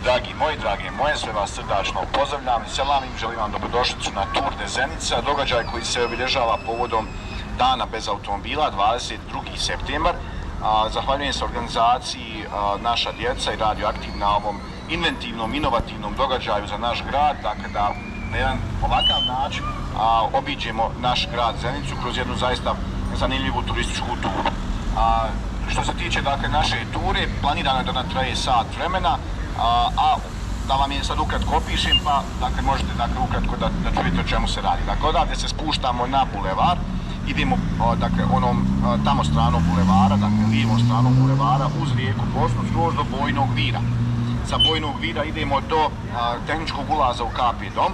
Dragi moje, sve vas srdačno pozdravljam i selamim, želim vam dobrodošlicu na Tour de Zenica, događaj koji se obilježava povodom Dana bez automobila, 22. septembar. Zahvaljujem se organizaciji Naša djeca i Radioaktiv na ovom inventivnom, inovativnom događaju za naš grad, dakle da na jedan ovakav način obiđemo naš grad Zenicu kroz jednu zaista zanimljivu turističku turu. Što se tiče dakle naše ture, planirano je da nam traje sat vremena, a da vam je sad ukratko opišem, pa dakle možete dakle ukratko da čujete o čemu se radi. Dakle, odavde se spuštamo na bulevar, idemo dakle onom tamo stranom bulevara, dakle lijevom stranom bulevara uz rijeku Bosnu skroz do Bojnog Vira. Sa Bojnog Vira idemo do tehničkog ulaza u KP Dom.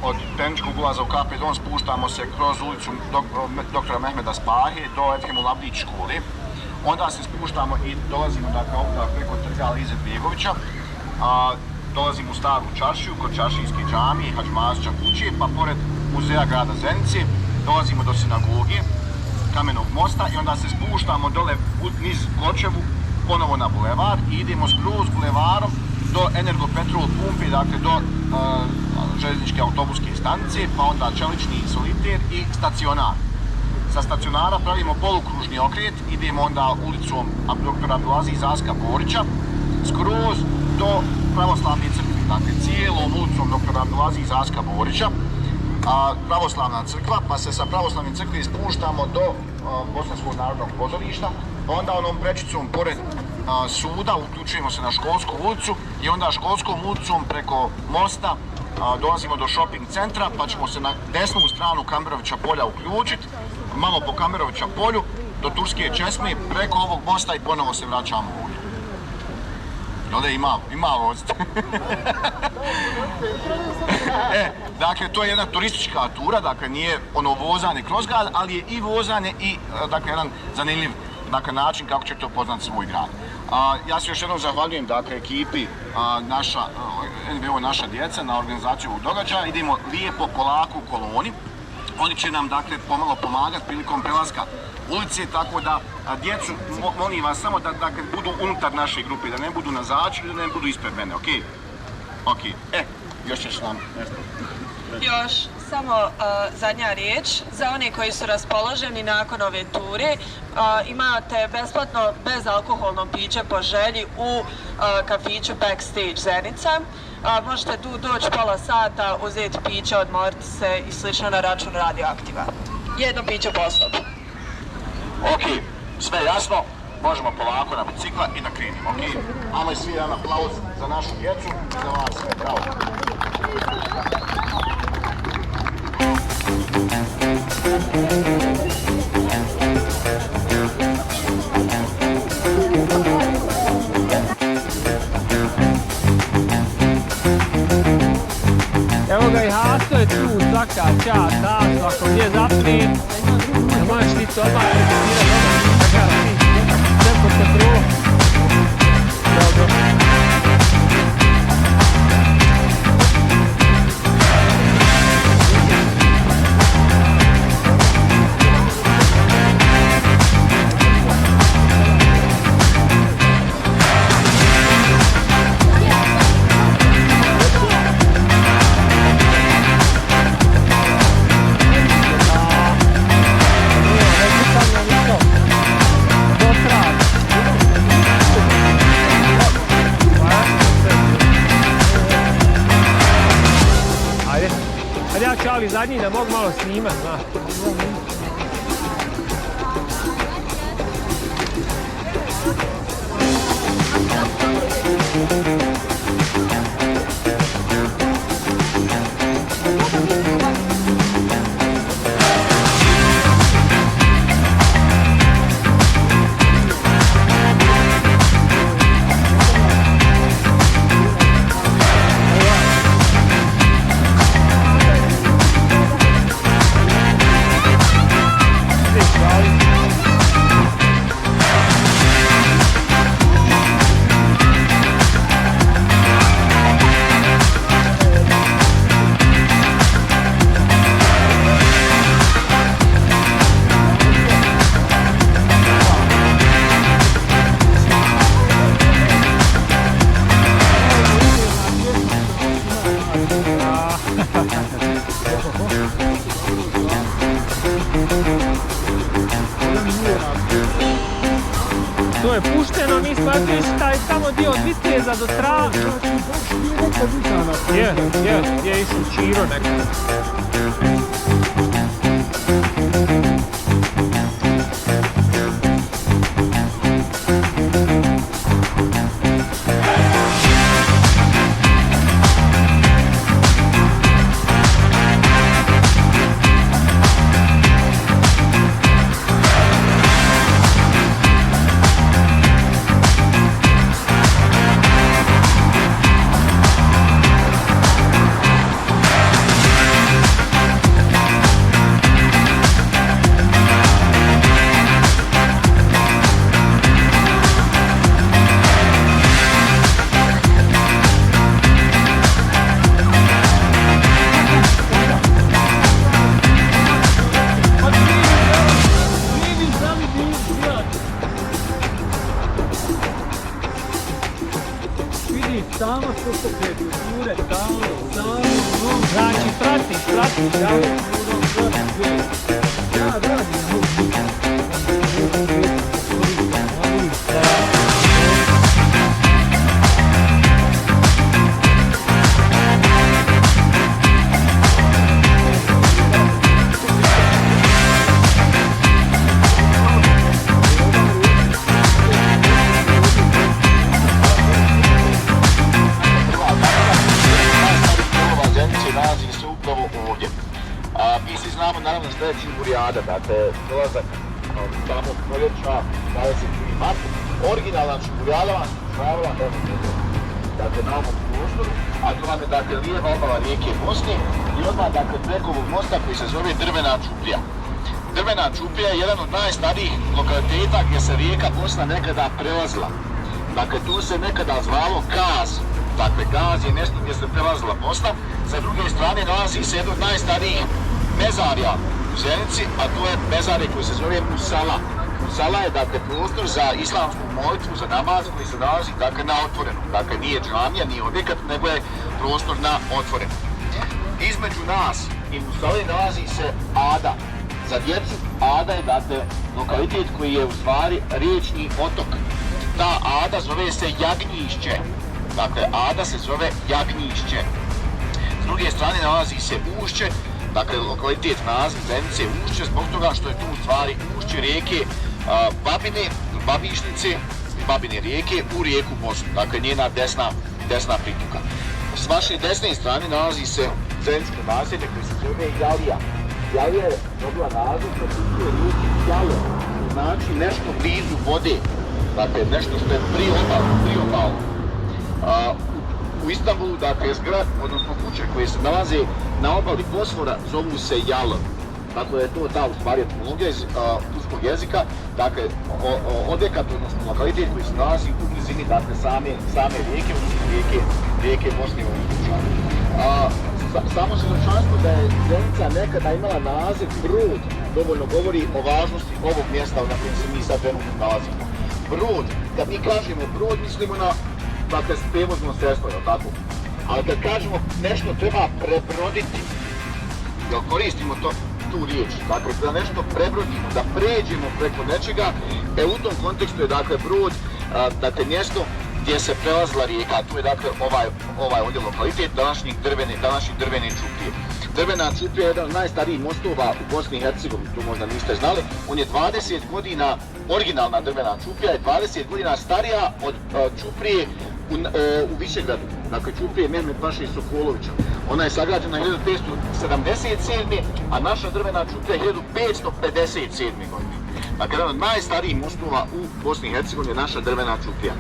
Od tehničkog ulaza u KP Dom spuštamo se kroz ulicu doktora Mehmeda Spahe do Efhemul Abdić škole. Onda se spuštamo i dolazimo dakle preko trga Ali Izetbegovića. Dolazimo u Staru čaršiju kod Čaršijske džamije i Hadži Masića kuće, pa pored muzeja grada Zenice dolazimo do sinagoge, Kamenog mosta i onda se spuštamo dole niz Kočevu, ponovo na bulevar i idemo skroz bulevarom do Energopetrol pumpe, dakle do željezničke autobuske stanice, pa onda Čelični soliter i stacionar. Sa stacionara pravimo polukružni okret, idemo onda ulicom dr. Abdulaziz Aska Borića, skroz do Pravoslavne crkve, dakle cijelom ulicom dr. Abdulaziz Aska Borića, Pravoslavna crkva, pa se sa Pravoslavne crkve spuštamo do Bosanskog narodnog pozorišta, pa onda onom prečicom pored suda uključujemo se na Školsku ulicu i onda Školskom ulicom preko mosta dolazimo do shopping centra, pa ćemo se na desnu stranu Kamberovića polja uključiti, malo po Kamberovića polju, do Turske česme, preko ovog mosta i ponovo se vraćamo ovdje. Ovdje ima voziti. Dakle, to je jedna turistička tura, dakle nije ono vozanje kroz grad, ali je i vozanje i dakle jedan zanimljiv način kako ćete upoznati svoj grad. Ja se još jednom zahvaljujem dakle ekipi NVO Naša djeca na organizaciju ovog događaja. Idemo lijepo polako u koloni. Oni će nam dakle pomalo pomagati prilikom prelaska ulice, tako da djecu molim vas samo da dakle budu unutar naše grupe, da ne budu na začelju, da ne budu ispred mene, ok? Ok, još ćeš nam nešto. Još samo zadnja riječ, za one koji su raspoloženi nakon ove ture, imate besplatno bezalkoholno piće po želji u kafiću Backstage Zenica. Možete tu doći pola sata, uzeti piće, odmoriti se i slično na račun Radioaktiva. Jedno piće po osobu. Ok, sve jasno, možemo polako na bicikla i da krenimo, ok? Ajmo svi jedan aplauz za našu djecu i za vas sve, bravo. Evo ga i Hasto je tu, svaka čast, Hasto, ako gdje zapri, ne možeš ti to odmah prezentirati, sve pod kontrolom. Dobro. Ali zadnji da mogu malo snimat, znaš. vidiš taj tamo dio od Viteza do Trava. Je išao Čiro nekada. Tamo što se kreću, jure, tamo, Znači, pratiš, ja radim. Znamo naravno što je Čimburijada, dakle dolazak tamo proljeća 23. mart. Originalna Čimburijada vam se ušavala dakle na ovom prostoru, a to vam je dakle lijeva obala rijeke Bosne i odmah dakle preko ovog mosta koji se zove Drvena čuprija. Drvena čuprija je jedan od najstarijih lokaliteta gdje se rijeka Bosna nekada prelazila. Dakle tu se nekada zvalo Gaz. Dakle Gaz je mjesto gdje se prelazila Bosna. Sa druge strane nalazi se jedno od najstarijih mezarja u Zenici, a to je mezarje koji se zove Musala. Musala je dakle prostor za islamsku molitvu, za namaz koji se nalazi dakle na otvorenom. Dakle nije džamija, nije objekat, nego je prostor na otvorenom. Između nas i Musale nalazi se Ada. Za djecu Ada je dakle lokalitet koji je u stvari riječni otok. Ta Ada zove se Jagnjišće. Dakle Ada se zove Jagnjišće. S druge strane nalazi se Ušće. Dakle, lokalitet naziv Zenice je Ušće zbog toga što je tu u stvari ušće rijeke Babine, Babišnice, Babine rijeke u rijeku Bosnu. Dakle, njena desna pritoka. S vaše desne strane nalazi se Zeničko naselje koje se zove Jalija. Jalija je dobila naziv da se riječi Jalo, znači nešto blizu vode. Dakle, nešto što je priobalno. U Istanbulu, dakle, zgrad, odnosno kuće koje se nalaze na obali Bosfora zovu se Jalo. Dakle, je to ta u stvari etimologija iz turskog jezika. Dakle, objekat, odnosno lokalitet koji se nalazi u blizini, dakle, same rijeke, odnosno rijeke Bosne u ovom slučaju. Samo svjedočanstvo da je Zenica nekada imala naziv Brod dovoljno govori o važnosti ovog mjesta na kojem se mi sad trenutno nalazimo. Brod, kad mi kažemo brod, mislimo na dakle, prevozno sredstvo, je tako? Ali kad kažemo nešto treba prebroditi, jel koristimo tu riječ, dakle, da nešto prebrodimo, da pređemo preko nečega, u tom kontekstu je, dakle, brod, dakle, mjesto gdje se prelazila rijeka, tu je, dakle, ovaj ovdje lokalitet današnjih drvene čuprije. Drvena čuprija je jedan od najstarijih mostova u Bosni i Hercegovini, to možda niste znali. On je 20 godina, originalna drvena čuprija je 20 godina starija od čuprije u Višegradu, dakle čuprije Mehmet Paše Sokolovića. Ona je sagrađena 1577. a naša drvena čuprija je 1557. godine. Dakle, jedan od najstarijih mostova u Bosni i Hercegovini je naša drvena čuprija.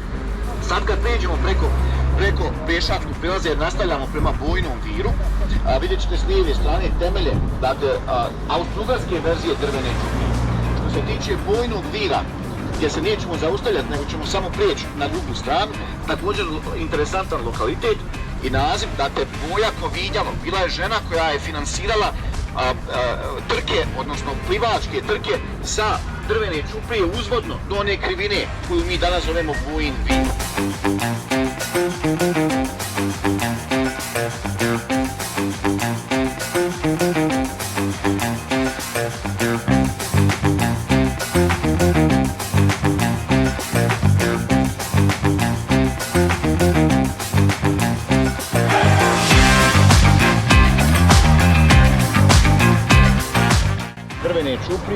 Sad kad pređemo preko pješačkog prilaza jer nastavljamo prema Bojnom viru, vidjet ćete s lijeve strane temelje, dakle, austrougarske verzije drvene čuprije. Što se tiče Bojnog vira, gdje se nećemo zaustavljati, nego ćemo samo prijeći na drugu stranu, također interesantan lokalitet i naziv, dakle, Boja Kovinjalo. Bila je žena koja je finansirala trke, odnosno plivačke trke sa drvene čuprije uzvodno do one krivine koju mi danas zovemo Bojin vir.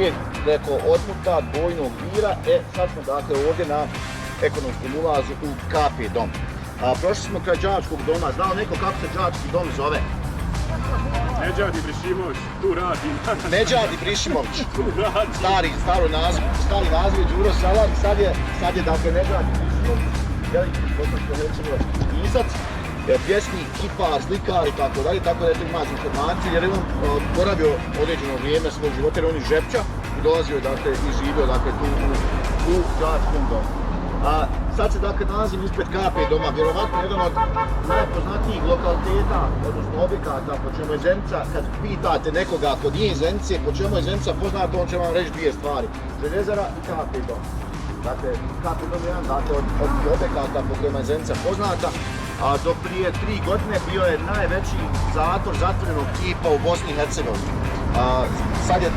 uvijek preko odmuta dvojnog vira. Sad smo dakle ovdje na ekonomskom ulazu u KP dom. Prošli smo kraj đačkog doma, znao neko kako se đački dom zove? Nedžadi Brišimović, tu radi. Nedžadi Brišimović, Tu radi. stari naziv je Đuro Salar, sad je dakle Nedžadi Brišimović, veliki bosansko-hercegovački pisac, pjesnik, kipar, slikar i tako dalje, tako da je to ima informaciju jer je on boravio određeno vrijeme svog života jer on iz Žepča i dolazio dakle i živio dakle tu u đačkom domu. Sad se dakle nalazim ispred KP doma, vjerovatno jedan od najpoznatijih lokaliteta, odnosno objekata po čemu je Zenica, kad pitate nekoga ko nije iz Zenice, po čemu je Zenica poznata, on će vam reći dvije stvari, željezara i KP dom. Dakle, KP dom je jedan dakle, od objekata po kojima je Zenica poznata, a do prije 3 godine bio je najveći zatvor zatvorenog tipa u Bosni i Hercegovini. Sad je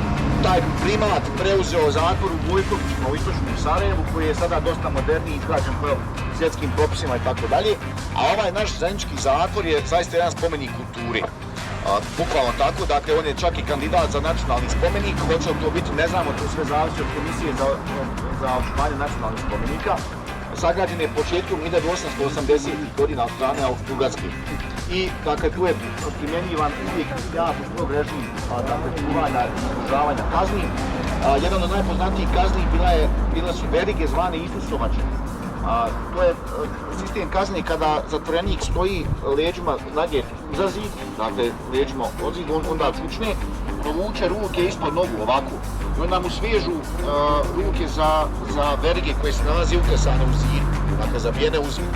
taj primat preuzeo zatvor u Vujkovićima u istočnom Sarajevu koji je sada dosta moderniji, izgrađen po svjetskim propisima i tako dalje. A ovaj naš zenički zatvor je zaista jedan spomenik kulturi. Bukvalno tako, dakle on je čak i kandidat za nacionalni spomenik, hoće li to biti, ne znamo, to sve zavisi od komisije za očuvanje nacionalnih spomenika. Sagrađen je početkom 1880. godina od strane Austro-Ugarske. I dakle tu je primjenjivan uvijek jako strog režim dakle, čuvanja i izdržavanja kazni. Jedan od najpoznatijih kazni bile su verige zvane Isusovače. To je sistem kazne kada zatvorenik stoji leđima nagijet za zid, dakle leđima od zid, onda čučne, provuče ruke ispod nogu ovako i onda mu svežu ruke za verige koje se nalaze uklesane u zid, dakle zabijene u zid.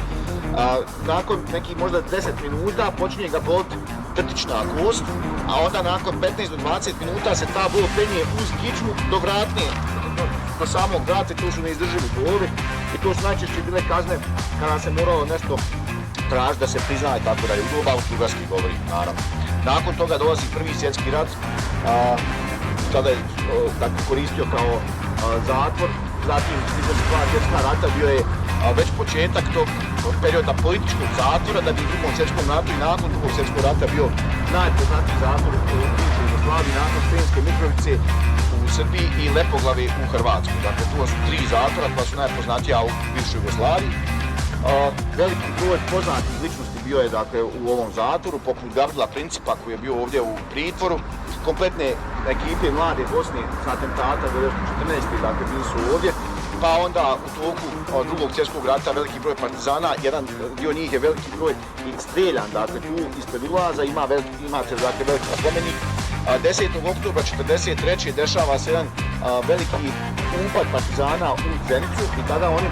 Nakon nekih možda 10 minuta počinje ga boliti trtična kost, a onda nakon 15 do 20 minuta se ta bol penje uz kičmu do vratne, do samog vrata, to su neizdrživi bolovi i to su najčešće bile kazne kada se moralo nešto tražiti da se prizna i tako dalje, u doba Austro-Ugarskih govori, naravno. Nakon toga dolazi Prvi svjetski rat, kada je koristio kao zatvor, zatim između 2 svjetska rata bio je već početak tog perioda političkog zatvora, da bi u Drugom svjetskom ratu i nakon Drugog svjetskog rata bio najpoznatiji zatvor u bivšoj Jugoslaviji, nakon Sremske Mitrovice u Srbiji i Lepoglave u Hrvatskoj. Dakle, tu su 3 zatvora koja su najpoznatija u bivšoj Jugoslaviji. Veliki broj poznatih ličnosti bio je dakle, u ovom zatvoru, poput Gavrila Principa koji je bio ovdje u pritvoru. Kompletne ekipe Mlade Bosne sa atentata 1914. dakle bili su ovdje. Pa onda u toku Drugog svjetskog rata veliki broj partizana, jedan dio njih je veliki broj i streljan, dakle tu ispred ulaza imate dakle, veliki spomenik. 10. oktobra 1943. dešava se jedan veliki upad partizana u Zenicu i tada oni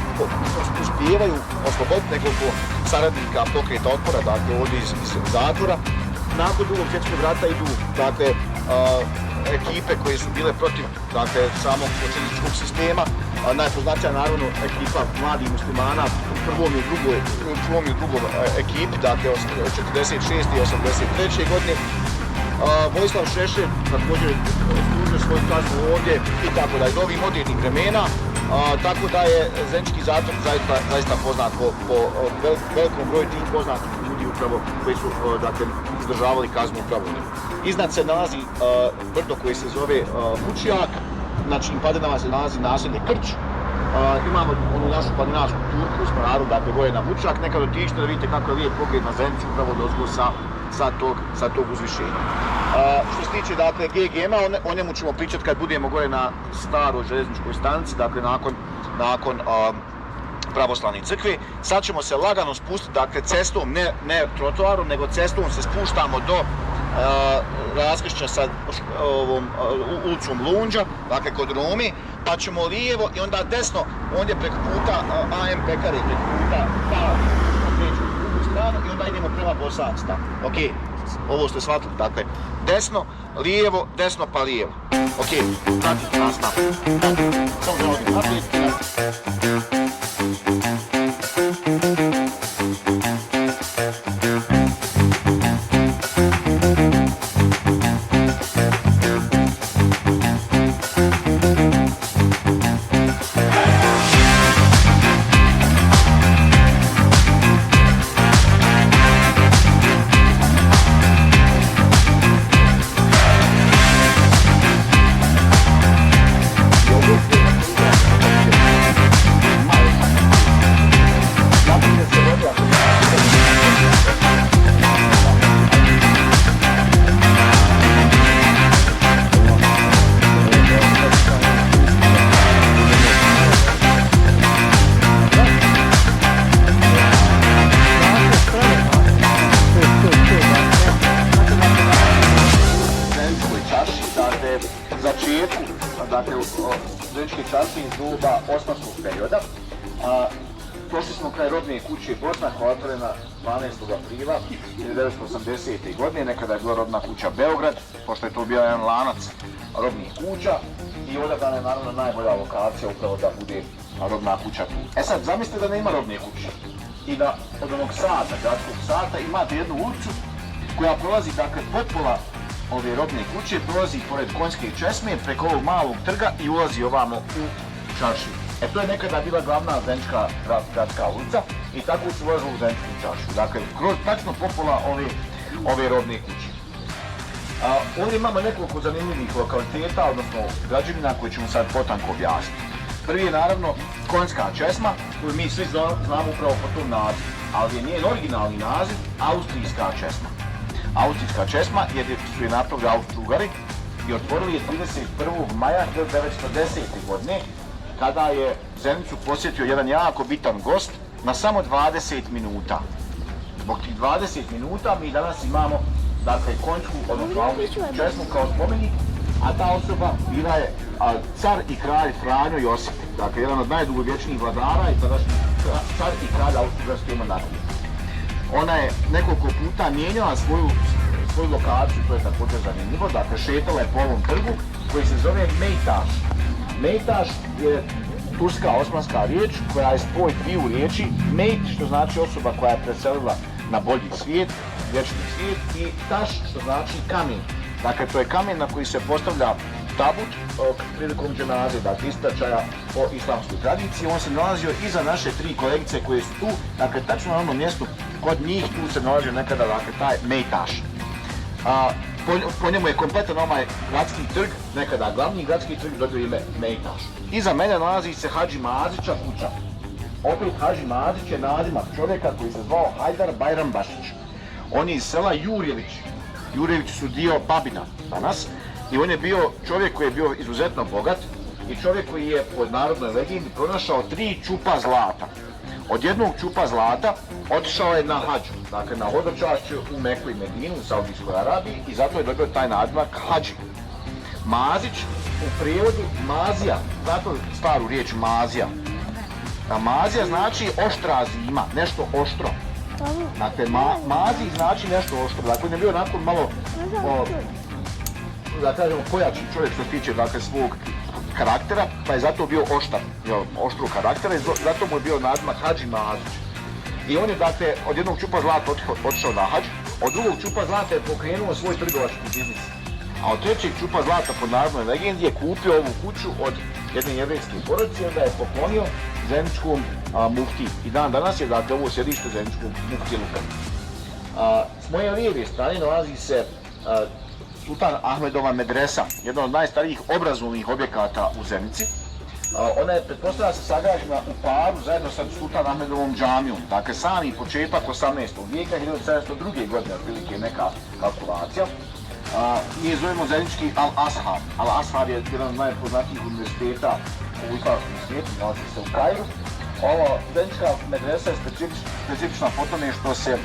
uspijevaju osloboditi nekoliko saradnika pokreta otpora, dakle ovdje iz zatvora. Nakon Drugog svjetskog rata idu dakle, ekipe koje su bile protiv dakle, samog socijalističkog sistema. Najpoznatija naravno ekipa mladih muslimana u prvom i drugom ekipi, dakle od 46. i 83. godine. Vojislav Šešelj također služio svoju kaznu ovdje i tako da je do ovih modernih vremena, tako da je zenički zatvor zaista poznat po velikom broju tih poznatih ljudi upravo koji su dakle, izdržavali kaznu upravo. Iznad se nalazi brdo koje se zove Vučjak, na čijim padinama se nalazi naselje Krč. Imamo onu našu planinarsku turku s Monaru, dakle gore na Vučjak, nekad otičite da vidite kako je lijep pogled na Zenicu upravo dozgo sa tog uzvišenja. Što se tiče dakle, GGM-a, o njemu ćemo pričati kad budemo gore na staroj željezničkoj stanici, dakle nakon pravoslavne crkve. Sad ćemo se lagano spustiti, dakle cestom, ne trotoarom, nego cestom se spuštamo do raskršća sa ulicom Lunđa, dakle kod Rome, pa ćemo lijevo i onda desno, ondje preko puta AM Pekare, preko puta kreću u drugu stranu i onda idemo prema Bosanska. Ok, ovo ste shvatili, dakle desno, lijevo, desno pa lijevo. Ok, pratite nas naprijed. Samo da odim naprijed. dakle, Zeničke čaršije iz doba osmanskog perioda. Prošli smo kraj rodne kuće Bosna koja je otvorena 12. aprila 1980. godine, nekada je bila rodna kuća Beograd, pošto je to bio jedan lanac rodnih kuća i odabrana je naravno najbolja lokacija upravo da bude rodna kuća tu. E sad, zamislite da nema rodne kuće i da od onog sata, gradskog sata, imate jednu ulicu koja prolazi, dakle, potpola ove rodne kuće, prolazi pored Konjske česme, preko ovog malog trga i ulazi ovamo u čaršiju. E to je nekada bila glavna zenička gradska ulica i tako se ulazilo u Zeničku čaršiju. Dakle, kroz tačno popola ove rodne kuće. Ovdje imamo nekoliko zanimljivih lokaliteta, odnosno građevina koje ćemo sad potanko objasniti. Prvi je naravno Konjska česma, koju mi svi znamo upravo po tom nazivu, ali je njen originalni naziv Austrijska česma. Austrijska česma jer su je napravili Austro-Ugari i otvorili je 31. maja 1910. godine, kada je Zenicu posjetio jedan jako bitan gost na samo 20 minuta. Zbog tih 20 minuta mi danas imamo, dakle, Konjsku, odnosno Austrijsku česmu kao spomenik, a ta osoba bila je car i kralj Franjo Josip, dakle, jedan od najdugovječnijih vladara i tadašnji car i kralj Austro-Ugarske monarhije. Ona je nekoliko puta mijenjala svoju lokaciju, to je također zanimljivo, dakle, šetala je po ovom trgu koji se zove Mejtaš. Mejtaš je turska osmanska riječ koja je spoj dviju riječi, mejt što znači osoba koja je preselila na bolji svijet, vječni svijet, i taš što znači kamen. Dakle, to je kamen na koji se postavlja tabut prilikom dženaze, dakle ispraćaja po islamskoj tradiciji. On se nalazio iza naše tri kolegice koje su tu, dakle tačno na onom mjestu kod njih tu se nalazio nekada, dakle, taj Mejtaš. Po njemu je kompletan ovaj gradski trg, nekada glavni gradski trg, dobio ime Mejtaš. Iza mene nalazi se Hadži Mazića kuća. Opet Hadži Mazić je nadimak čovjeka koji se zvao Hajdar Bajram Bašić. On je iz sela Jurjević. Jurjevići su dio Babina danas i on je bio čovjek koji je bio izuzetno bogat i čovjek koji je po narodnoj legendi pronašao 3 čupa zlata. Od jednog čupa zlata otišao je na hađu, dakle na hodočašće u Meku i Medinu u Saudijskoj Arabiji i zato je dobio taj nadimak Hadži. Mazić u prijevodu Mazija, zato staru riječ Mazija. A Mazija znači oštra zima, nešto oštro. Dakle, Mazij znači nešto oštro, dakle on je bio nakon malo, da kažemo, pojačan čovjek što se tiče, dakle, svog karaktera, pa je zato bio oštar, oštru karaktera i zato mu je bio nadimak Hadži Mazić. I on je, dakle, od jednog čupa zlata otišao na hađ, od drugog čupa zlata je pokrenuo svoj trgovački biznis. A od trećeg čupa zlata po narodnoj legendi je kupio ovu kuću od jedne jevrejske porodice i onda je poklonio zeničkom muftiji. I dan danas je, dakle, ovo sjedište zeničkog muftije Luka. S moje lijeve strane nalazi se Sultan Ahmedova medresa, jedna od najstarijih obrazovnih objekata u Zenici. Ona je, pretpostavlja se, sagrađena u paru zajedno sa Sultan Ahmedovom džamijom. Dakle, sami početak 18. vijeka, 1702. godine, otprilike neka kalkulacija. Mi je zovemo zenički Al-Azhar. Al-Azhar je jedan od najpoznatijih univerziteta u islamskom svijetu, nalazi se u Kairu. Ova zenička medresa je specifična po tome što se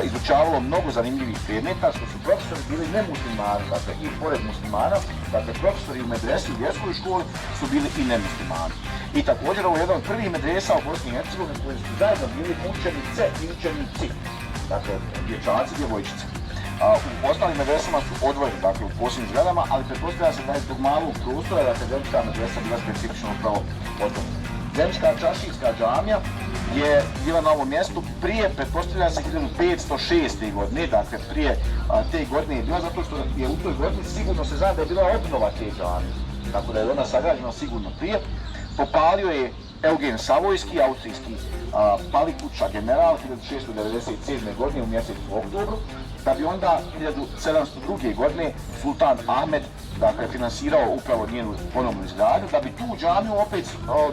izučavalo mnogo zanimljivih predmeta, što su profesori bili nemuslimani, dakle i pored muslimana, dakle profesori u medresi u vjerskoj školi su bili i nemuslimani. I također ovo je jedan od prvih medresa u Bosni i Hercegovini koji su zajedno bili učenice i učenici, dakle dječaci i djevojčice. U ostalim medresama su odvojeni, dakle u posebnim zgradama, ali pretpostavlja se da je zbog malog prostora, dakle zenička medresa bila specifično upravo odvojena. Zenička čaršijska džamija je bila na ovom mjestu prije, pretpostavlja se, 1506. godine, dakle prije te godine je bila, zato što je u toj godini sigurno se zna da je bila obnova te džamije, tako da je ona sagrađena sigurno prije. Popalio je Eugen Savojski, austrijski palikuća general 1697. godine u mjesecu oktobru, da bi onda 1702. godine Sultan Ahmed, dakle, finansirao upravo njenu ponovnu izgradnju, da bi tu džamiju opet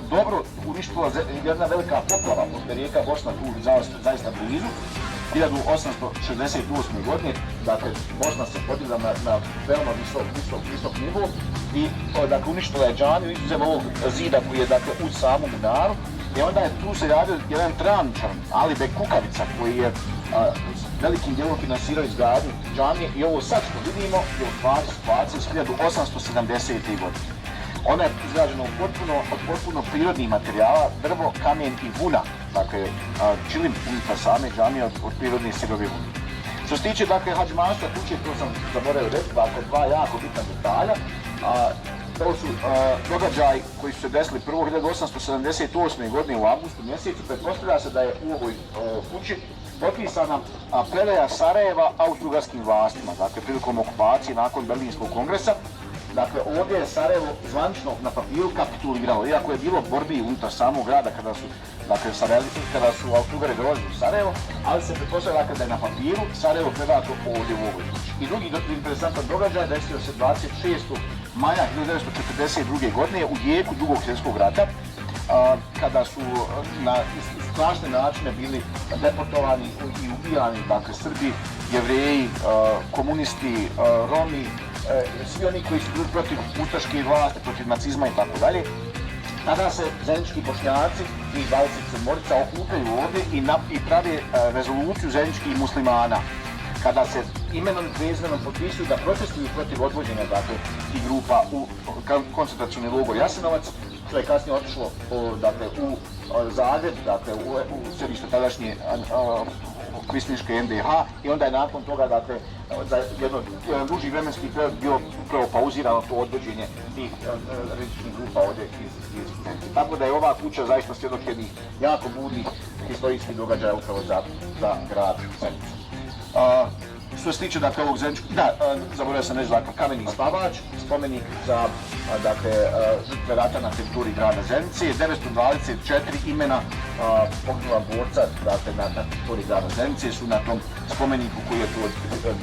dobro uništila jedna velika poplava, pošto je rijeka Bosna tu zaista blizu. 1868. godine, dakle, Bosna se podigla na veoma visok nivo i, dakle, uništila je džamiju izuzev ovog zida koji je, dakle, uz samom munaru. I onda je tu se javio jedan travničar, Alibek Kukavica, koji je velikim dijelom finansirao izgradnju džamije i ovo sad što vidimo je u stvari situacija iz 1870. godine. Ona je izrađena od potpuno prirodnih materijala, drvo, kamen i vuna. Dakle, čilim unutar same džamije od prirodne sirove vune. Što se tiče, dakle, hadžmanstva kuće, to sam zaboravio reći, dakle, dva jako bitna detalja. To su događaji koji su se desili prvo 1878. godine u avgustu mjesecu. Pretpostavlja se da je u ovoj kući potpisana predaja Sarajeva austrougarskim vlastima, dakle, prilikom okupacije nakon Berlinskog kongresa. Dakle, ovdje je Sarajevo zvanično na papiru kapituliralo, iako je bilo borbi unutar samog grada kada su Austrougarci dolazili u Sarajevo, ali se pretpostavlja da je na papiru Sarajevo predato ovdje u ovoj kući. I drugi interesantan događaj desio se 26. maja 1942. godine u jeku Drugog svjetskog rata, kada su na strašne načine bili deportovani i ubijani, dakle, Srbi, Jevreji, komunisti, Romi, svi oni koji su bili protiv ustaške vlasti, protiv nacizma i tako dalje. Tada se zajednički Bošnjaci i 27 okupljaju ovdje i prave rezoluciju zajedničkih muslimana, kada se imenom i prezimenom potpisuju da protestuju protiv odvođenja, dakle, tih grupa u koncentracioni logor Jasenovac, što je kasnije otišlo, dakle, u Zagreb, dakle, u središte tadašnje kvislinške NDH, i onda je nakon toga, dakle, za jedan duži vremenski period bio upravo pauzirano to odvođenje tih rizičnih grupa ovdje iz Zenice. Tako da je ova kuća zaista svjedok jednih jako budnih historijskih događaja upravo za grad Zenicu. Što se tiče, dakle, ovog zeničkog, zaboravio sam reći, dakle, kameni spavač, spomenik za, dakle, žrtve rata na teritoriji grada Zenice, 924 imena poginula borca, dakle, na teritoriji grada Zenice su na tom spomeniku koji je tu od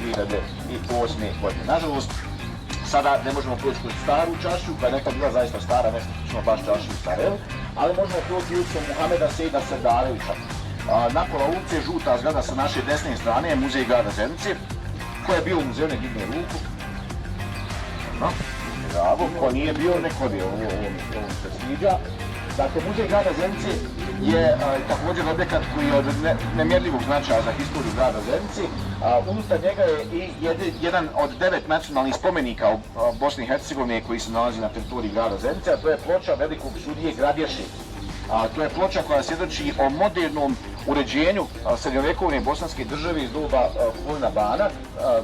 2008. godine. Nažalost, sada ne možemo proći kroz staru čašu, koja je nekad bila zaista stara, nešto slično baš čaši u Sarajevu, ali možemo proći ulicom Muhameda Sejda Serdarevića. Na pola ulice, žuta zgrada sa naše desne strane je muzej grada Zenice, ko je bio u muzeju, nek digne ruku. Bravo, ko nije bio, nek odi, ovo se sviđa. Dakle, muzej grada Zenice je također objekat koji je od nemjerljivog značaja za historiju grada Zenice. Unutar njega je i jedan od 9 nacionalnih spomenika u Bosni i Hercegovini koji se nalazi na teritoriji grada Zenice, a to je ploča velikog sudije Gradješe. To je ploča koja svjedoči o modernom uređenju srednjovjekovne bosanske države iz doba Kulina Bana.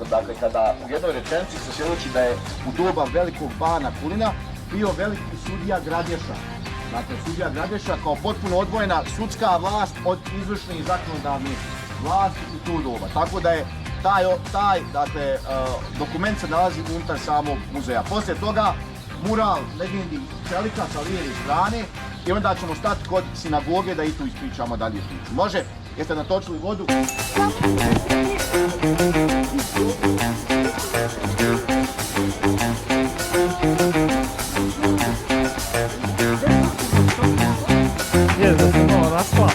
Dakle, kada u jednoj rečenici se svjedoči da je u doba velikog Bana Kulina bio veliki sudija Gradješa. Dakle, sudija Gradješa kao potpuno odvojena sudska vlast od izvršne i zakonodavne vlasti u to doba. Tako da je taj dakle, dokument se nalazi unutar samog muzeja. Poslije toga mural legendi Čelika sa lijeve strane, i onda ćemo stati kod sinagoge da i tu ispričamo dalje priču. Može? Jeste natočili vodu? Je, da se malo rasla.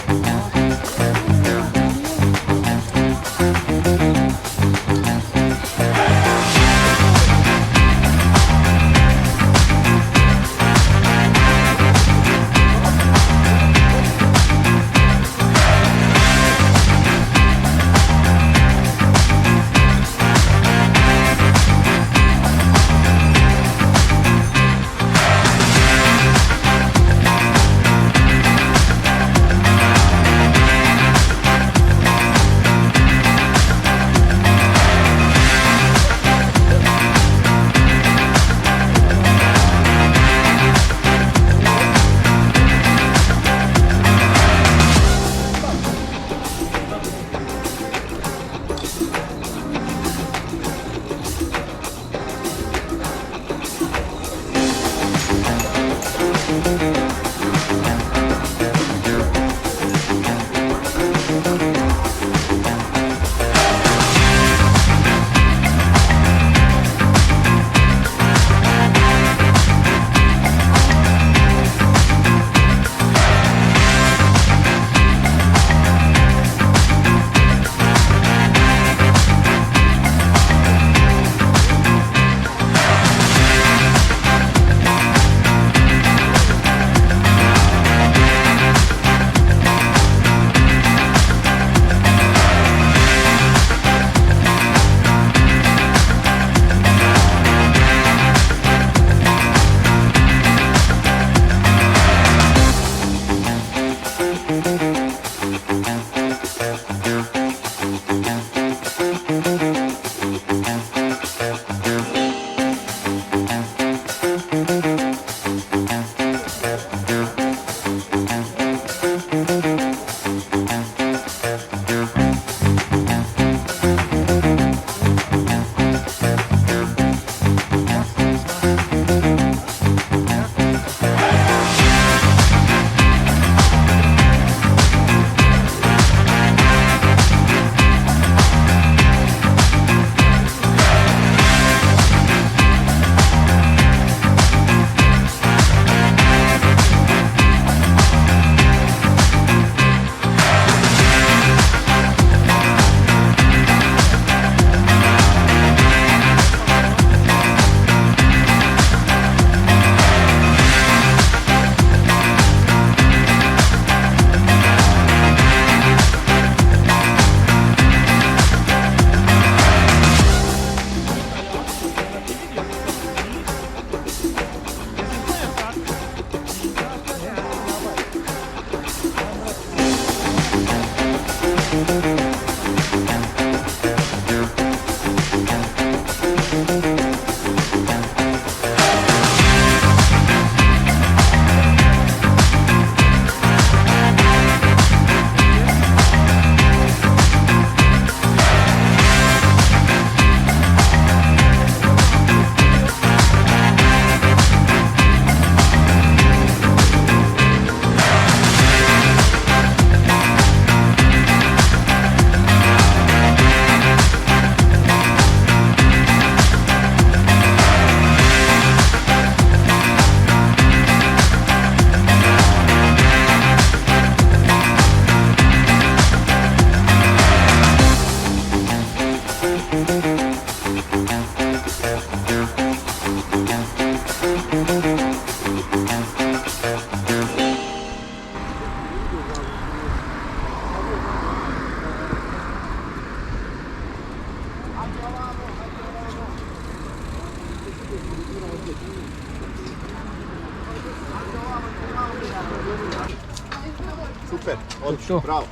Super, To. odlično, bravo.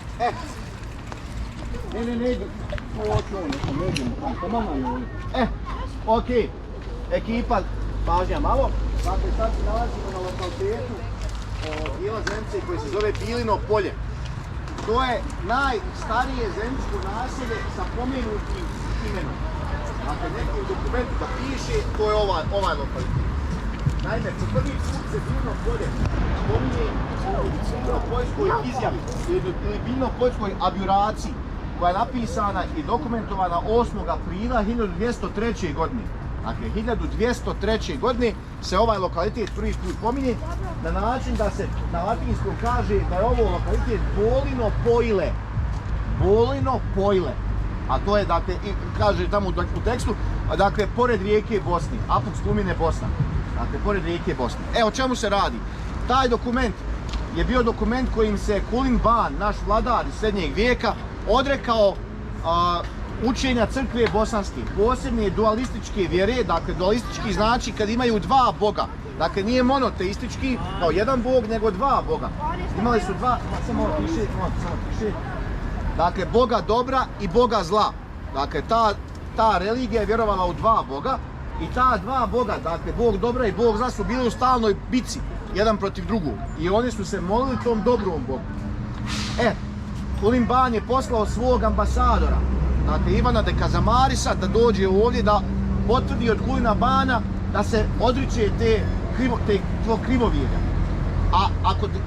Okej. Ekipa, pažnja malo. Dakle, sad se nalazimo na lokalitetu dijela Zenice koji se zove Bilino polje. To je najstarije zeničko naselje sa pomenutim imenom. Dakle, neki u dokumentu da piše, to je ovaj lokalitet. Naime, po prvi put se Bilino polje spominje u biljno-poljskoj izjavi ili biljno-poljskoj abjuraciji koja je napisana i dokumentovana 8. aprila 1203. godine. Dakle, 1203. godine se ovaj lokalitet prvi put pominje na način da se na latinskom kaže da je ovo lokalitet Bolino Pojle. Bolino Pojle. A to je, dakle, kaže tamo u tekstu, dakle, pored rijeke Bosni, apux Glumine Bosna. Dakle, pored rijeke Bosne. Evo o čemu se radi. Taj dokument je bio dokument kojim se Kulin Ban, naš vladar iz srednjeg vijeka, odrekao učenja crkve bosanske, posebne dualističke vjere. Dakle, dualistički znači kad imaju dva boga. Dakle, nije monoteistički kao jedan bog, nego dva boga. Imali su dva, samo tiše. Dakle, boga dobra i boga zla. Dakle, ta religija je vjerovala u dva boga i ta dva boga, dakle, bog dobra i bog zla su bili u stalnoj bici, jedan protiv drugog. I oni su se molili tom dobrom bogu. Kulin Ban je poslao svog ambasadora, dakle Ivana de Kazamarisa, da dođe ovdje da potvrdi od Kulina Bana da se odriče tog krivovjerja. A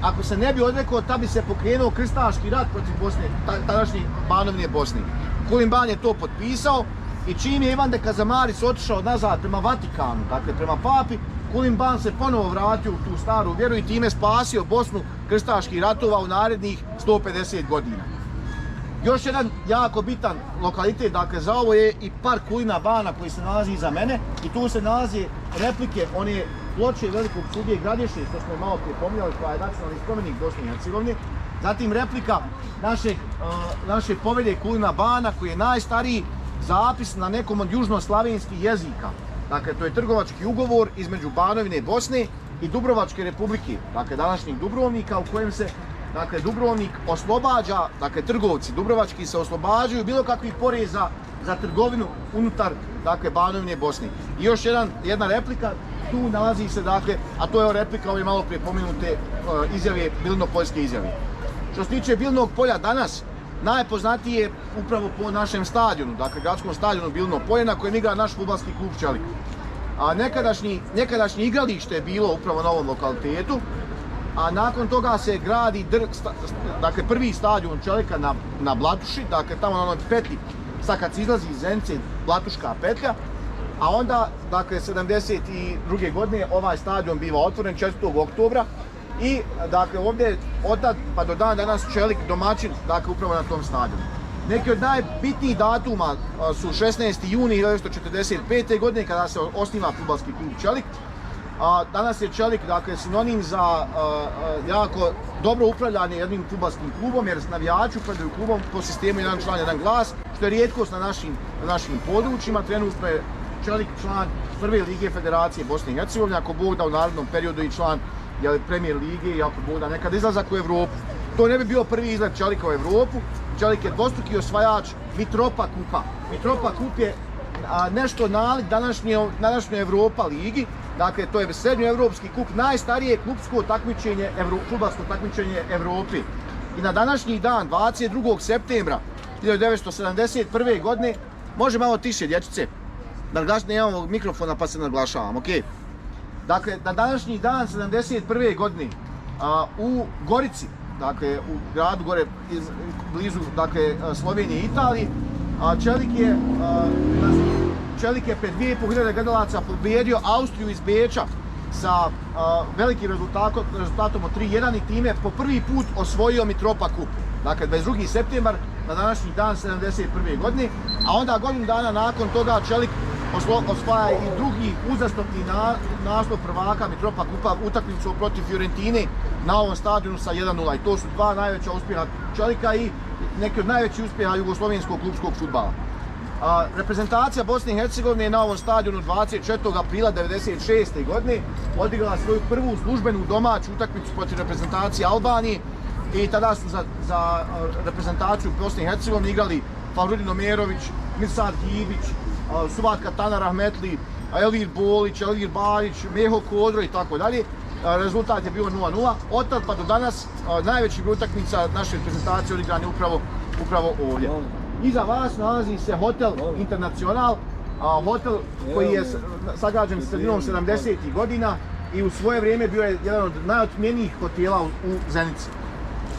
ako se ne bi odrekao, tad bi se pokrenuo krstaški rat protiv Bosne, tadašnje Banovine Bosne. Kulin Ban je to potpisao i čim je Ivan de Kazamaris otišao nazad prema Vatikanu, dakle prema papi, Kulin Ban se ponovo vratio u tu staru vjeru i time spasio Bosnu krstaških ratova u narednih 150 godina. Još jedan jako bitan lokalitet, dakle za ovo je i park Kulina Bana koji se nalazi iza mene i tu se nalazi replike one ploče velikog sudije Gradiše, što smo malo prije pominjali, koja je nacionalni spomenik Bosne i Hercegovine. Zatim replika naše povelje Kulina Bana koji je najstariji zapis na nekom od južnoslavenskih jezika. Dakle, to je trgovački ugovor između Banovine Bosne i Dubrovačke republike, dakle današnjeg Dubrovnika, u kojem se, dakle, Dubrovnik oslobađa, dakle trgovci dubrovački se oslobađaju bilo kakvih poreza za trgovinu unutar, dakle, Banovine Bosne. I još jedna replika, tu nalazi se, dakle, a to je replika ove malo prije pomenute izjave, Bilino-poljske izjave. Što se tiče Bilinog polja danas, najpoznatiji je upravo po našem stadionu, dakle gradskom stadionu Bilino polje na kojem igra naš fudbalski klub Čelik. A nekadašnje igralište je bilo upravo na ovom lokalitetu, a nakon toga se gradi dakle prvi stadion Čelika na Blatuši, dakle tamo na onoj petlji, sad kad se izlazi iz Zenice, Blatuška petlja, a onda, dakle, 72. godine ovaj stadion biva otvoren 4. oktobra i, dakle, ovdje od pa do dan danas Čelik domaćin, dakle, upravo na tom stadionu. Neki od najbitnijih datuma su 16. juni 1945. godine kada se osniva fudbalski klub Čelik. Danas je Čelik, dakle, sinonim za jako dobro upravljanje jednim fudbalskim klubom, jer navijači upravljaju klubom po sistemu jedan član, jedan glas, što je rijetkost na našim područjima. Trenutno je Čelik član prve lige Federacije Bosne i Hercegovine, ako Bog da u narednom periodu i član Premier lige i ako Bog da nekad izlazak u Evropu. To ne bi bio prvi izlet Čelika u Evropu. Čelik je dvostruki osvajač Mitropa kupa. Mitropa kup je nešto nalik današnjoj Evropa ligi. Dakle, to je srednjoevropski kup, najstarije klubsko takmičenje, fudbalsko takmičenje Evropi. I na današnji dan, 22. septembra 1971. godine, može malo tiše, dječice, nemamo mikrofona pa se naglašavam, ok? Dakle, na današnji dan, 71. godine, u Gorici, dakle, u gradu gore blizu, dakle, Slovenije i Italije, Čelik je pred 2500 gledalaca pobijedio Austriju iz Beča sa velikim rezultatom od 3:1 i time po prvi put osvojio Mitropa kup. Dakle, 22. septembar na današnji dan 71. godine, a onda godinu dana nakon toga Čelik osvaja i drugi uzastopni naslov prvaka Mitropa kupa utakmicu protiv Fiorentine na ovom stadionu sa 1:0. I to su dva najveća uspjeha Čelika i neki od najvećih uspjeha jugoslovenskog klubskog fudbala. Reprezentacija Bosne i Hercegovine je na ovom stadionu 24. aprila 1996. godine odigrala svoju prvu službenu domaću utakmicu protiv reprezentacije Albanije i tada su za reprezentaciju Bosne i Hercegovine igrali Fahrudin Omerović, Mirsad Gibić, Suvatka Taner Rahmetli, Elvir Bolić, Elvir Barić, Meho Kodro i tako dalje. Rezultat je bio 0:0. Od tad pa do danas najveći broj utakmica naše reprezentacije odigran je upravo ovdje. Iza vas nalazi se Hotel Internacional, hotel koji je sagrađen sredinom 70. godina i u svoje vrijeme bio je jedan od najotmjenijih hotela u Zenici.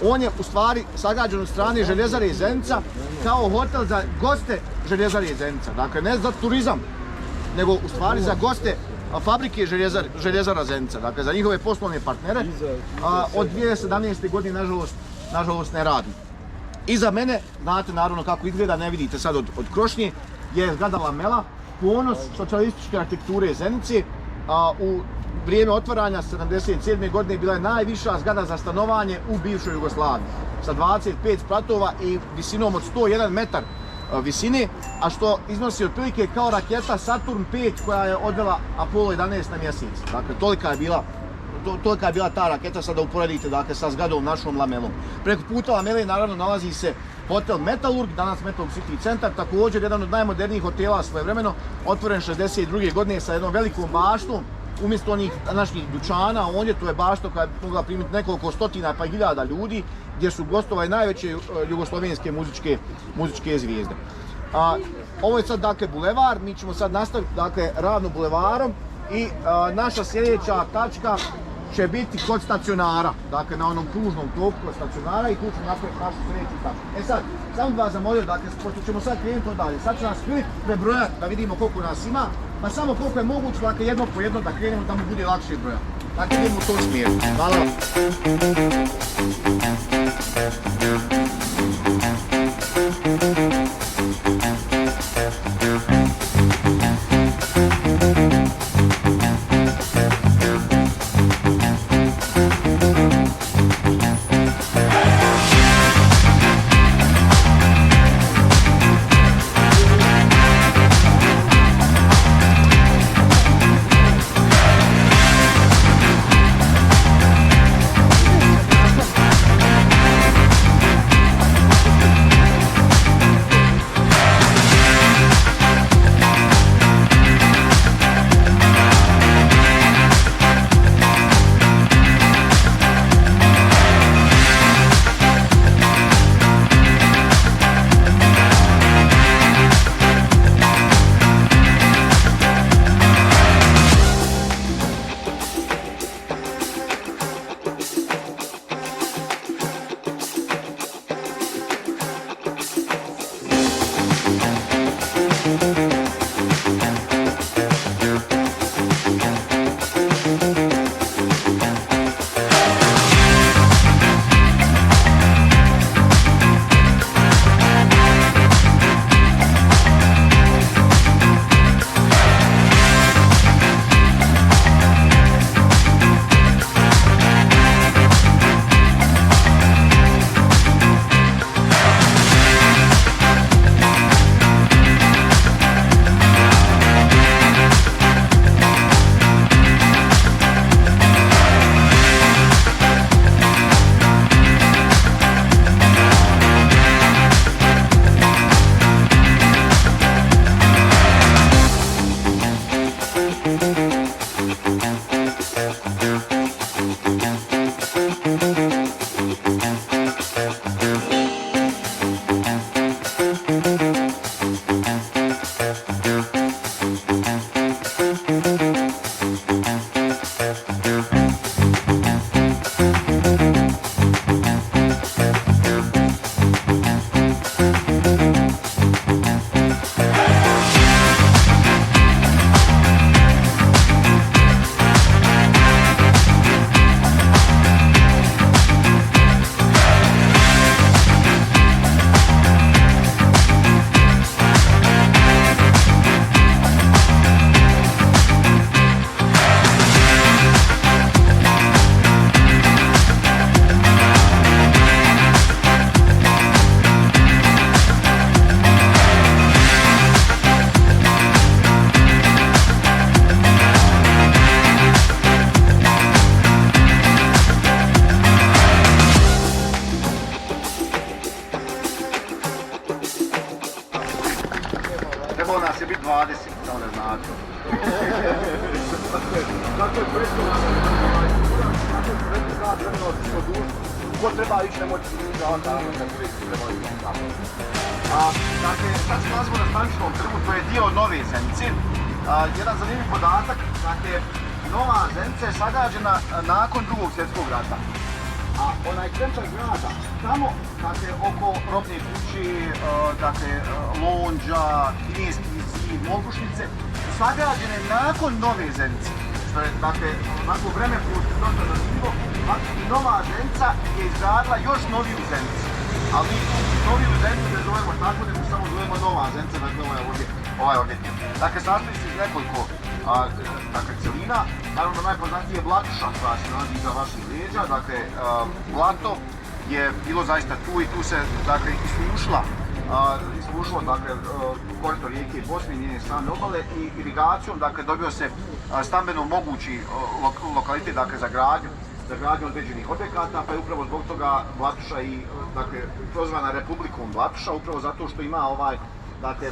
On je u stvari sagrađen od strane Željezare Zenica kao hotel za goste Željezare Zenica. Dakle, ne za turizam, nego u stvari za goste fabrike Željezara Zenica, dakle za njihove poslovne partnere. Od 2017. godine, nažalost, ne radi. Iza mene, znate naravno kako izgleda, ne vidite sad od krošnje, je zgrada Lamela, ponos socijalističke arhitekture Zenice. U vrijeme otvaranja 1977. godine bila je najviša zgrada za stanovanje u bivšoj Jugoslaviji, sa 25 spratova i visinom od 101 metar visine, a što iznosi otprilike kao raketa Saturn 5 koja je odvela Apollo 11 na mjesec. Dakle, tolika je bila ta raketa, sada uporedite dakle, sa zgradom našom Lamelom. Preko puta Lamele naravno nalazi se hotel Metalurg, danas Metalurg City Centar, također jedan od najmodernijih hotela svojevremeno, otvoren 62. godine sa jednom velikom baštom. Umjesto onih današnjih dućana, ondje to je bašta koja je mogla primiti nekoliko stotina pa i hiljada ljudi, gdje su gostovali najveće jugoslovenske muzičke zvijezde. Ovo je sad dakle bulevar, mi ćemo sad nastaviti dakle ravno bulevarom i naša sljedeća tačka će biti kod stacionara, dakle na onom kružnom toku kod stacionara i tu ćemo napraviti našu sljedeću tačku. sad, samo bi vas zamolio, dakle, pošto ćemo sad krenuti odalje, sad će nas Filip prebrojati da vidimo koliko nas ima, pa samo koliko je moguće, dakle, jedno po jedno da krenemo da mu bude lakše brojati. Dakle, idemo u tom smjeru. Hvala vam. Trebalo nas je biti 20, samo ne znate. Tako je prestovano, tako je preti sad vrlo smo dužni. Ko treba ići ne moći izgledati davno, kako uvijek treba ići tamo. Dakle, sad se nalazimo na Staničnom trgu, to je dio Nove Zenice. Jedan zanimljiv podatak, dakle, Nova Zenica je sagrađena nakon Drugog svjetskog rata. A onaj centar grada, tamo, dakle, oko Robne kuće, dakle, Lonđa, Kineski zid, Molkušnice, sagrađene nakon Nove Zenice. Što je, dakle, onako vreme puti dosta zanimljivo, i Nova Zenica je izgradila još noviju Zenicu. Ali mi noviju Zenicu ne zovemo tako, nego samo zovemo Nova Zenica, dakle, ovaj ovdje dio. Dakle, sastoji se iz nekoliko celina, naravno najpoznatije je Blatuša koja se nalazi iza vaših leđa, dakle blato je bilo zaista tu i tu se dakle isušlo dakle korito rijeke Bosne i njene strane obale i irigacijom dakle dobio se stambeno mogući lokalitet dakle za gradnju određenih objekata, pa je upravo zbog toga Blatuša i dakle prozvana Republikom Blatuša, upravo zato što ima dakle,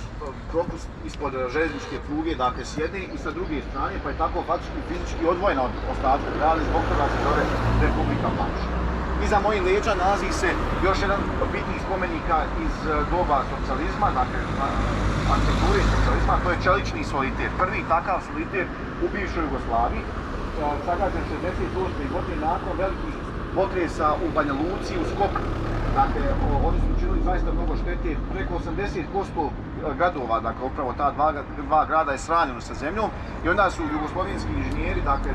propust ispod željezničke pruge, dakle, s jedne i sa druge strane, pa je tako faktički fizički odvojena od ostatka grada i zbog toga se zove Republika Blatuša. Iza mojih leđa nalazi se još jedan od bitnih spomenika iz doba socijalizma, dakle, arhitekture socijalizma, to je čelični soliter. Prvi takav soliter u bivšoj Jugoslaviji, sagrađen 68. godine nakon velikih potresa u Banja Luci i u Skoplju. Dakle, oni su učinili zaista mnogo štete, preko 80% gradova, dakle, upravo ta dva grada je sranjeno sa zemljom i onda su jugoslovenski inženjeri, dakle,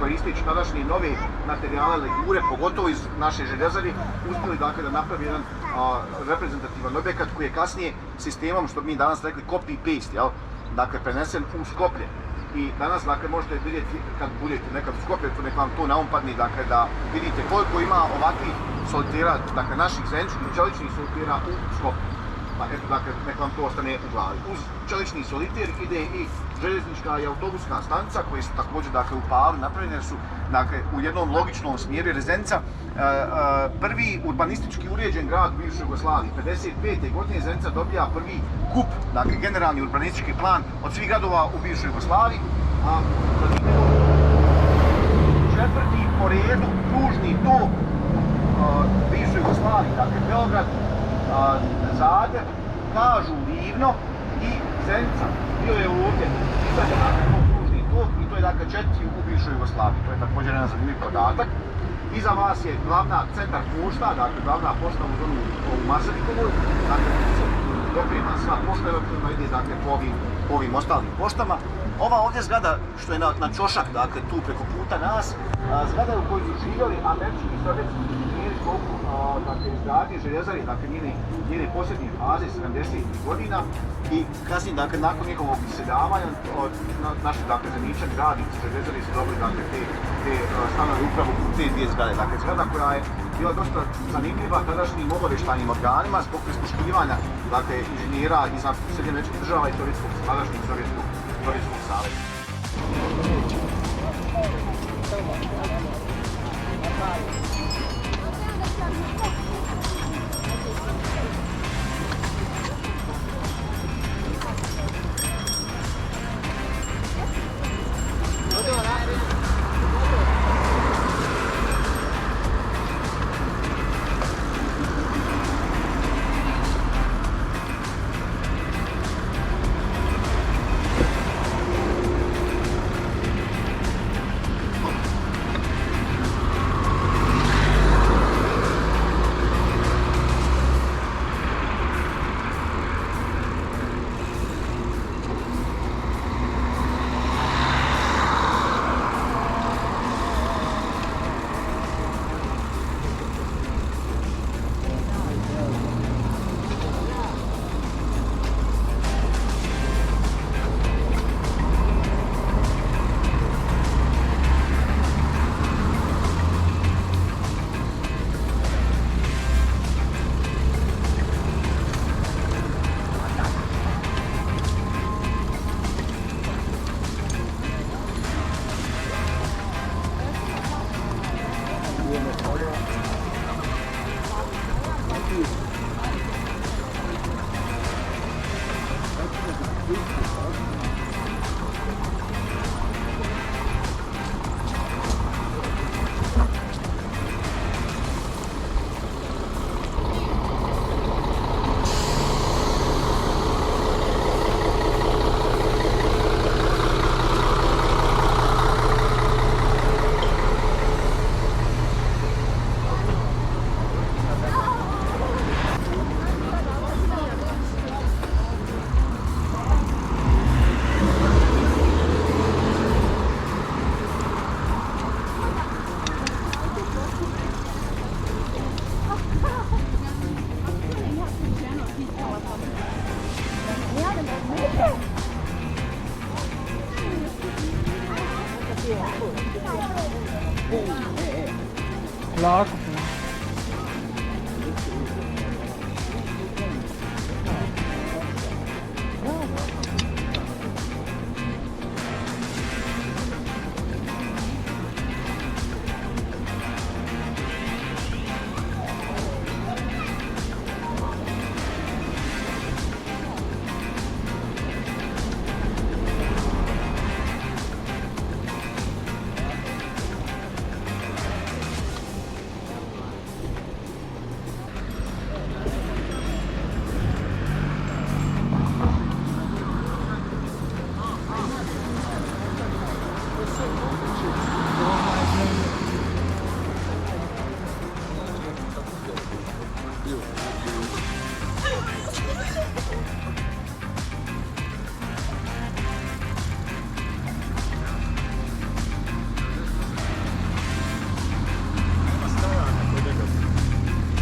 koristeći tadašnje nove materijale, legure, pogotovo iz naše željezari, uspjeli dakle da napravi jedan reprezentativan objekat koji je kasnije sistemom, što bi mi danas rekli, copy-paste, jel? Dakle, prenesen u Skoplje. I danas, dakle, možete vidjeti, kad budete nekad u Skopje, nek vam to naumpadne, dakle, da vidite koliko ima ovakvih solitera, dakle, naših zeničkih i čeličnih solitera u Skopju. Pa eto, dakle, nek vam to ostane u glavi. Uz čelični soliter ide i željeznička i autobuska stanica, koje su također, dakle, u paru napravljene su, dakle, u jednom logičnom smjeru, jer je Zenica prvi urbanistički uređen grad u bivšoj Jugoslaviji. 55. godine Zenica dobija prvi KUP, dakle, generalni urbanistički plan od svih gradova u bivšoj Jugoslaviji, a četvrti po redu kružni tok bivšoj Jugoslaviji, dakle, Beograd, Zagreb, kažu Livno i Zenica. Bio je ovdje izrađen kružni tok i to je dakle četiri u bivšoj Jugoslaviji. To je također jedan zanimljiv podatak. Iza vas je glavna centar pošta, dakle glavna pošta u zonu u Masarykovu, dakle se doprema sva pošta, ide dakle po ovim ostalim poštama. Ova ovdje zgrada, što je na čošak, dakle tu preko puta nas, zgrada u kojoj su živjeli američki i sovjetski inženjeri toku izgradnje željezari, dakle njene posljednje faze 70. godina i kasnije, dakle, nakon njihovog iseljavanja, naši, dakle, Zeničani radnici željezari su dobili, dakle, te stanove upravo u te dvije zgrade. Dakle, zgrada koja je bila dosta zanimljiva tadašnjim obavještajnim organima zbog prisluškivanja, dakle, inženjera iz Sjedinjenih Američkih Država i tadašnjeg Sovjetskog saveza. Lako.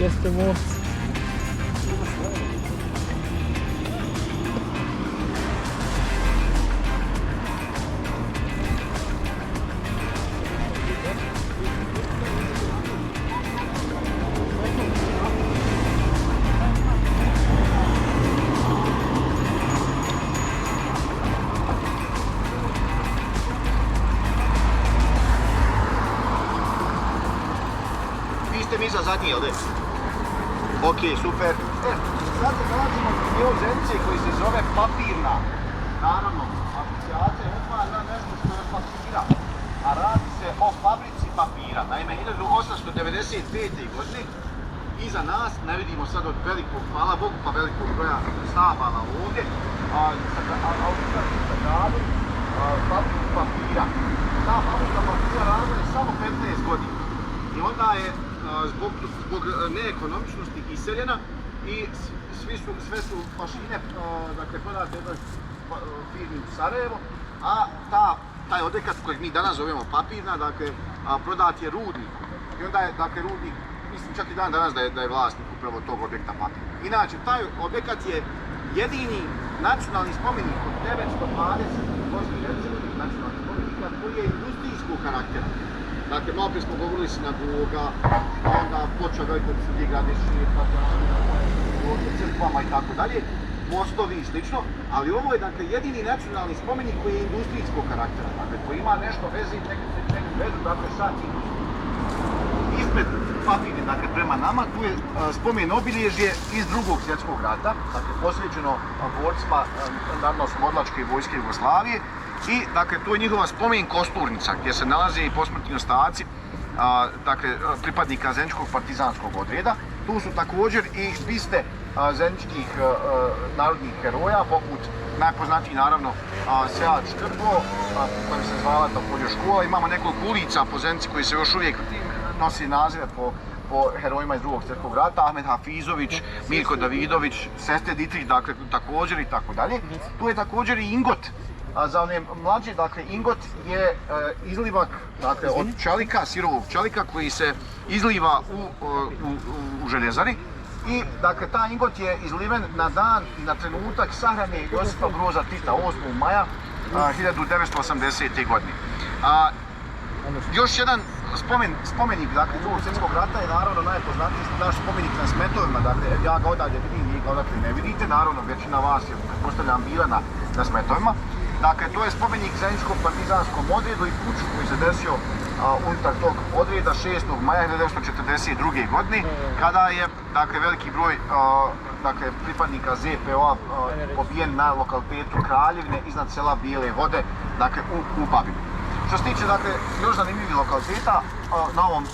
Jeste most. Vi ste mi za zadnji, jel de? Ok, super. Sad se nalazimo u dijelu Zenice koji se zove papirna. Naravno, asocijacija je odmah na nešto što je papira. A radi se o fabrici papira. Naime, 1895. godine iza nas, ne vidimo sad od velikog, hvala Bogu, pa velikog broja stabala ovdje, fabriku papira. Ta fabrika papira radila je samo 15 godina. I onda je zbog neekonomičnosti iseljena i sve su mašine prodate jednoj firmi u Sarajevo, a taj objekat kojeg mi danas zovemo papirna, prodat je rudniku. I onda je rudnik, mislim čak i dan danas da je vlasnik upravo tog objekta papirna. Inače, taj objekat je jedini nacionalni spomenik od 920 bosničkih nacionalnih spomenika koji je industrijskog karaktera. Dakle, malo prije smo govorili sinagoga, onda ploča velikog se gdje grade šepa, crkvama i tako dalje, mostovi i slično, ali ovo je jedini nacionalni spomenik koji je industrijskog karaktera, koji ima nešto veze i neku vezu, sa industrijom. Ispred papirne, prema nama, tu je spomen obilježje iz Drugog svjetskog rata, posvećeno borcima Narodnooslobodilačke vojske Jugoslavije. I, to je njihova spomen kosturnica gdje se nalaze i posmrtni ostaci pripadnika Zeničkog partizanskog odreda. Tu su također i biste zeničkih narodnih heroja, poput najpoznatiji naravno Sead Škrbo, koja se zvala također škola. Imamo nekoliko ulica po Zenici koji se još uvijek nosi nazive po herojima iz Drugog svjetskog rata, Ahmed Hafizović, Mirko Davidović, Sestre Dietrich, također i tako dalje. Tu je također i ingot. Za one mlađe, ingot je izlivak od čelika, sirovog čelika koji se izliva u željezari. I taj ingot je izliven na dan i na trenutak sahrane Josipa Broza Tita 8. maja 1980. godine. Još jedan spomenik Drugog svjetskog rata je naravno najpoznatiji naš spomenik na Smetovima. Ja ga odavde vidim, vi ga odakle ne vidite. Naravno, većina vas je, pretpostavljam, bila na Smetovima. To je spomenik Zeničkom partizanskom odredu i puču koji se desio unutar tog odreda 6. maja 1942. godine, kada je veliki broj pripadnika ZPO-a pobijen na lokalitetu Kraljevine iznad sela Bijele Vode, u Babinu. Što se tiče još zanimljivih lokaliteta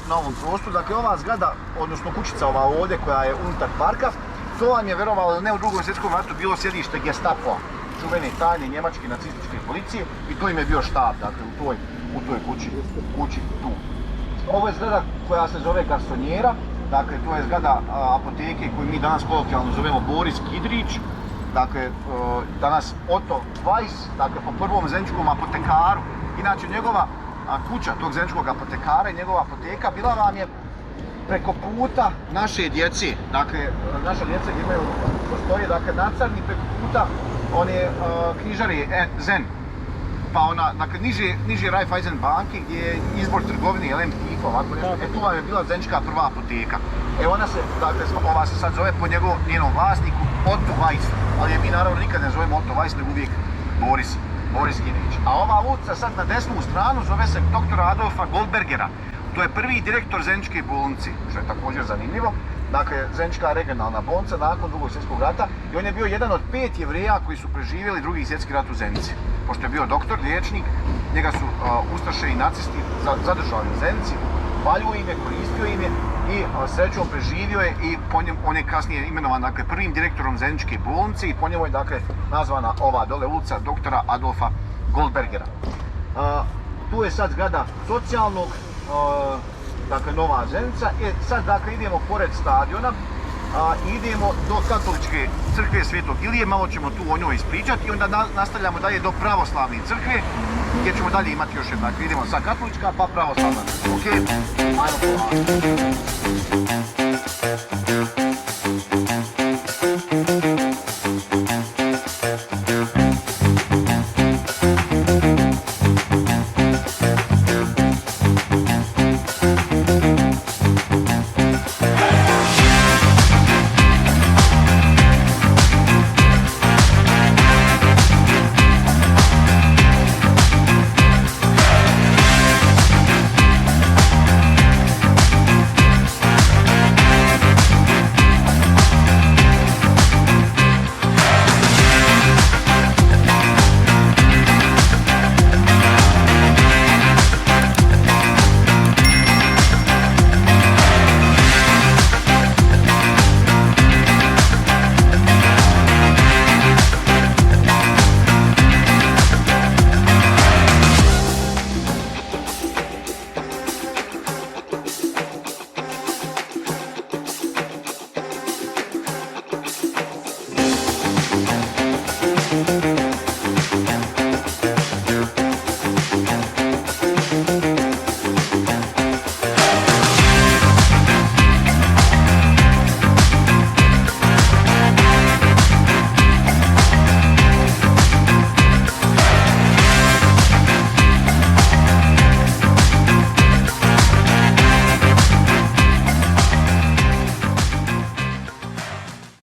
na ovom prostoru, ova zgrada, odnosno kućica ova ovdje koja je unutar parka, to vam je verovalo ne u Drugom svjetskom ratu bilo sjedište Gestapoa, čuvene tajne njemačke nacističke policije, i to im je bio štab, u toj kući tu. Ovo je zgrada koja se zove Garsonjera, to je zgrada apoteke koju mi danas kolokvijalno zovemo Boris Kidrić, danas Otto Weiss, po prvom zeničkom apotekaru. Inače, njegova kuća tog zeničkog apotekara i njegova apoteka bila vam je preko puta naše djece, naša djeca imaju prostorije, na Carni preko puta one knjižare Zen. pa ona, dakle, niže Raiffeisen banke gdje je izbor trgovine, LM Tifa, ovako nešto, tu vam je bila Zenička prva apoteka. Ona se, dakle, ova se sad zove po njenom vlasniku Otto Weiss, ali je mi naravno nikad ne zovemo Otto Weiss, nego uvijek Boris Ginić. A ova ulica sad na desnu stranu zove se doktora Adolfa Goldbergera. To je prvi direktor Zeničke bolnice, što je također zanimljivo. Dakle, Zenička regionalna bolnica nakon Drugog svjetskog rata i on je bio jedan od 5 Jevreja koji su preživjeli Drugi svjetski rat u Zenici. Pošto je bio doktor, liječnik, njega su ustaše i nacisti zadržali u Zenici, paljuo im je, koristio im je i srećom preživio je i po njemu, on je kasnije imenovan, dakle, prvim direktorom Zeničke bolnice i po njemu je, dakle, nazvana ova dole ulica doktora Adolfa Goldbergera. Tu je sad zgrada socijalnog, dakle, Nova Zenica. Sad, dakle, idemo pored stadiona, idemo do katoličke crkve Svetog Ilije, malo ćemo tu o njoj ispričati i onda nastavljamo dalje do pravoslavne crkve, gdje ćemo dalje imati još jedna. Dakle, idemo sa katolička pa pravoslavna. Ok, ajmo polako.